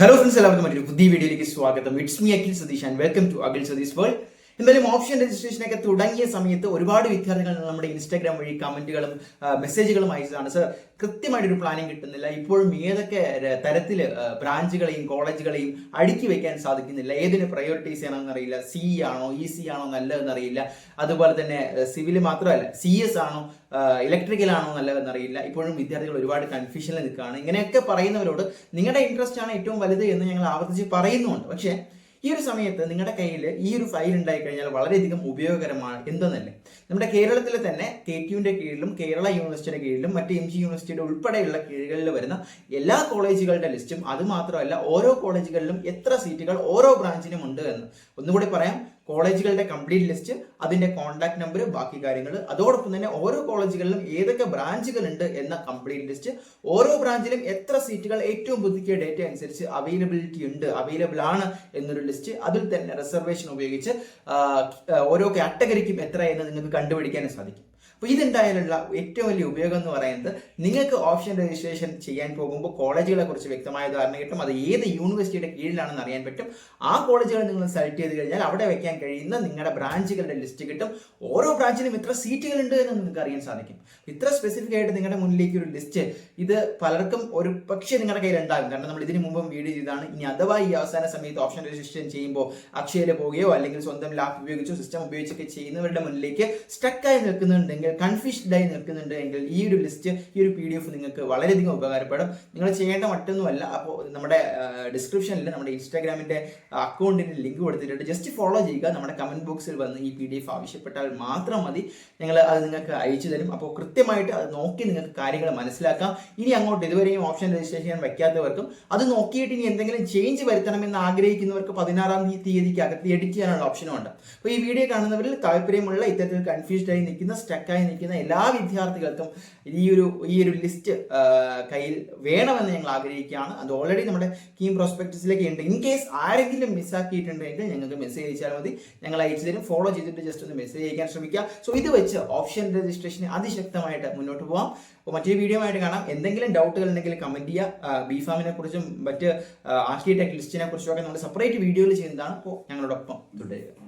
Hello friends, എല്ലാവർക്കും മറ്റൊരു പുതിയ വീഡിയോയിലേക്ക് സ്വാഗതം. It's me Akhil Satheesh and welcome to Akhil Satheesh world. എന്തായാലും ഓപ്ഷൻ രജിസ്ട്രേഷനൊക്കെ തുടങ്ങിയ സമയത്ത് ഒരുപാട് വിദ്യാർത്ഥികൾ നമ്മുടെ ഇൻസ്റ്റാഗ്രാം വഴി കമന്റുകളും മെസ്സേജുകളും അയച്ചതാണ്. സർ, കൃത്യമായിട്ടൊരു പ്ലാനിങ് കിട്ടുന്നില്ല, ഇപ്പോഴും ഏതൊക്കെ തരത്തിൽ ബ്രാഞ്ചുകളെയും കോളേജുകളെയും അടുക്കി വെക്കാൻ സാധിക്കുന്നില്ല, ഏതിന് പ്രയോറിറ്റൈസ് ചെയ്യണമെന്ന് അറിയില്ല, സി ആണോ ഇ സി ആണോ നല്ലതെന്ന് അറിയില്ല, അതുപോലെ തന്നെ സിവിൽ മാത്രമല്ല സി എസ് ആണോ ഇലക്ട്രിക്കൽ ആണോ നല്ലതെന്ന് അറിയില്ല. ഇപ്പോഴും വിദ്യാർത്ഥികൾ ഒരുപാട് കൺഫ്യൂഷനിൽ നിൽക്കുകയാണ്. ഇങ്ങനെയൊക്കെ പറയുന്നവരോട് നിങ്ങളുടെ ഇൻട്രസ്റ്റ് ആണ് ഏറ്റവും വലുത് എന്ന് ഞങ്ങൾ ആവർത്തിച്ച് പറയുന്നുണ്ട്. പക്ഷേ ഈ ഒരു സമയത്ത് നിങ്ങളുടെ കയ്യിൽ ഈ ഒരു ഫയൽ ഉണ്ടായി കഴിഞ്ഞാൽ വളരെയധികം ഉപയോഗകരമാണ്. എന്തെന്നല്ലേ, നമ്മുടെ കേരളത്തിലെ തന്നെ KTUവിന്റെ കീഴിലും കേരള യൂണിവേഴ്സിറ്റിയുടെ കീഴിലും മറ്റ് MG യൂണിവേഴ്സിറ്റിയുടെ ഉൾപ്പെടെയുള്ള കീഴുകളിൽ വരുന്ന എല്ലാ കോളേജുകളുടെ ലിസ്റ്റും, അതുമാത്രമല്ല ഓരോ കോളേജുകളിലും എത്ര സീറ്റുകൾ ഓരോ ബ്രാഞ്ചിനും ഉണ്ട് എന്ന് ഒന്നുകൂടി പറയാം. കോളേജുകളുടെ കംപ്ലീറ്റ് ലിസ്റ്റ്, അതിന്റെ കോൺടാക്ട് നമ്പർ, ബാക്കി കാര്യങ്ങൾ, അതോടൊപ്പം തന്നെ ഓരോ കോളേജുകളിലും ഏതൊക്കെ ബ്രാഞ്ചുകൾ ഉണ്ട് എന്ന കംപ്ലീറ്റ് ലിസ്റ്റ്, ഓരോ ബ്രാഞ്ചിലും എത്ര സീറ്റുകൾ ഏറ്റവും പുതുക്കിയ ഡേറ്റ അനുസരിച്ച് അവൈലബിൾ ആണ് എന്നൊരു ലിസ്റ്റ്, അതിൽ തന്നെ റിസർവേഷൻ ഉപയോഗിച്ച് ഓരോ കാറ്റഗറിക്കും എത്ര എന്ന് നിങ്ങൾക്ക് കണ്ടുപിടിക്കാൻ സാധിക്കും. അപ്പോൾ ഇതുണ്ടായാലുള്ള ഏറ്റവും വലിയ ഉപയോഗം എന്ന് പറയുന്നത്, നിങ്ങൾക്ക് ഓപ്ഷൻ രജിസ്ട്രേഷൻ ചെയ്യാൻ പോകുമ്പോൾ കോളേജുകളെ കുറിച്ച് വ്യക്തമായ ധാരണ കിട്ടും. അത് ഏത് യൂണിവേഴ്സിറ്റിയുടെ കീഴിലാണെന്ന് അറിയാൻ പറ്റും. ആ കോളേജുകൾ നിങ്ങൾ സെലക്ട് ചെയ്ത് കഴിഞ്ഞാൽ അവിടെ വെക്കാൻ കഴിയുന്ന നിങ്ങളുടെ ബ്രാഞ്ചുകളുടെ ലിസ്റ്റ് കിട്ടും. ഓരോ ബ്രാഞ്ചിലും എത്ര സീറ്റുകൾ ഉണ്ട് എന്ന് നിങ്ങൾക്ക് അറിയാൻ സാധിക്കും. ഇത്ര സ്പെസിഫിക് ആയിട്ട് നിങ്ങളുടെ മുന്നിലേക്ക് ഒരു ലിസ്റ്റ്, ഇത് പലർക്കും ഒരു പക്ഷേ നിങ്ങളുടെ കയ്യിൽ ഉണ്ടാകും. കാരണം നമ്മൾ ഇതിന് മുമ്പും വീഡിയോ ചെയ്താണ്. ഇനി അഥവാ ഈ അവസാന സമയത്ത് ഓപ്ഷൻ രജിസ്ട്രേഷൻ ചെയ്യുമ്പോൾ അക്ഷയയിൽ പോവുകയോ അല്ലെങ്കിൽ സ്വന്തം ലാപ്പ് ഉപയോഗിച്ചോ സിസ്റ്റം ഉപയോഗിച്ചൊക്കെ ചെയ്യുന്നവരുടെ മുന്നിലേക്ക് സ്റ്റക്കായി നിൽക്കുന്നുണ്ടെങ്കിൽ, കൺഫ്യൂസ്ഡ് ആയി നിൽക്കുന്നുണ്ടെങ്കിൽ ഈ ഒരു ലിസ്റ്റ്, ഈ ഒരു PDF നിങ്ങൾക്ക് വളരെയധികം ഉപകാരപ്പെടും. നിങ്ങൾ ചെയ്യേണ്ട മറ്റൊന്നുമല്ല. അപ്പോൾ നമ്മുടെ ഡിസ്ക്രിപ്ഷനിൽ നമ്മുടെ ഇൻസ്റ്റാഗ്രാമിന്റെ അക്കൗണ്ടിന്റെ ലിങ്ക് കൊടുത്തിട്ടുണ്ട്. ജസ്റ്റ് ഫോളോ ചെയ്യുക. നമ്മുടെ കമന്റ് ബോക്സിൽ വന്ന് ഈ PDF ആവശ്യപ്പെട്ടാൽ മാത്രം മതി, ഞങ്ങൾ അത് നിങ്ങൾക്ക് അയച്ചു തരും. അപ്പോൾ കൃത്യമായിട്ട് അത് നോക്കി നിങ്ങൾക്ക് കാര്യങ്ങൾ മനസ്സിലാക്കാം. ഇനി അങ്ങോട്ട് ഇതുവരെയും ഓപ്ഷൻ രജിസ്ട്രേഷൻ ചെയ്യാൻ വയ്ക്കാത്തവർക്കും അത് നോക്കിയിട്ട് ഇനി എന്തെങ്കിലും ചേഞ്ച് വരുത്തണമെന്ന് ആഗ്രഹിക്കുന്നവർക്ക് 16-ാം തീയതിക്ക് അകത്ത് എഡിറ്റ് ചെയ്യാനുള്ള ഓപ്ഷനും ഉണ്ട്. അപ്പോൾ ഈ വീഡിയോ കാണുന്നവരിൽ താല്പര്യമുള്ള, ഇത്തരത്തിൽ കൺഫ്യൂസ്ഡ് ആയി നിൽക്കുന്ന, സ്റ്റക്കായി നിൽക്കുന്ന എല്ലാ വിദ്യാർത്ഥികൾക്കും ഈ ഒരു ലിസ്റ്റ് കയ്യിൽ വേണമെന്ന് ഞങ്ങൾ ആഗ്രഹിക്കുകയാണ്. അത് ഓൾറെഡി നമ്മുടെ കീം പ്രോസ്പെക്ടസിലേക്ക് ഉണ്ട്. ഇൻ കേസ് ആരെങ്കിലും മിസ്സാക്കിയിട്ടുണ്ടെങ്കിൽ ഞങ്ങൾക്ക് മെസ്സേജ് അയച്ചാൽ മതി, ഞങ്ങൾ അയച്ചു തരും. ഫോളോ ചെയ്തിട്ട് ജസ്റ്റ് ഒന്ന് മെസ്സേജ് അയക്കാൻ ശ്രമിക്കുക. സോ ഇത് വെച്ച് ഓപ്ഷൻ രജിസ്ട്രേഷന് അതിശക്തമായിട്ട് മുന്നോട്ട് പോകാം. അപ്പോൾ മറ്റൊരു വീഡിയോ ആയിട്ട് കാണാം. എന്തെങ്കിലും ഡൗട്ടുകൾ ഉണ്ടെങ്കിൽ കമന്റ് ചെയ്യുക. BPharm കുറിച്ചും മറ്റ് ആർക്കിടെക്ട് ലിസ്റ്റിനെ കുറിച്ചും ഒക്കെ നമ്മൾ സെപ്പറേറ്റ് വീഡിയോയിൽ ചെയ്യുന്നതാണ്. അപ്പോൾ ഞങ്ങളോടൊപ്പം തുടരുക.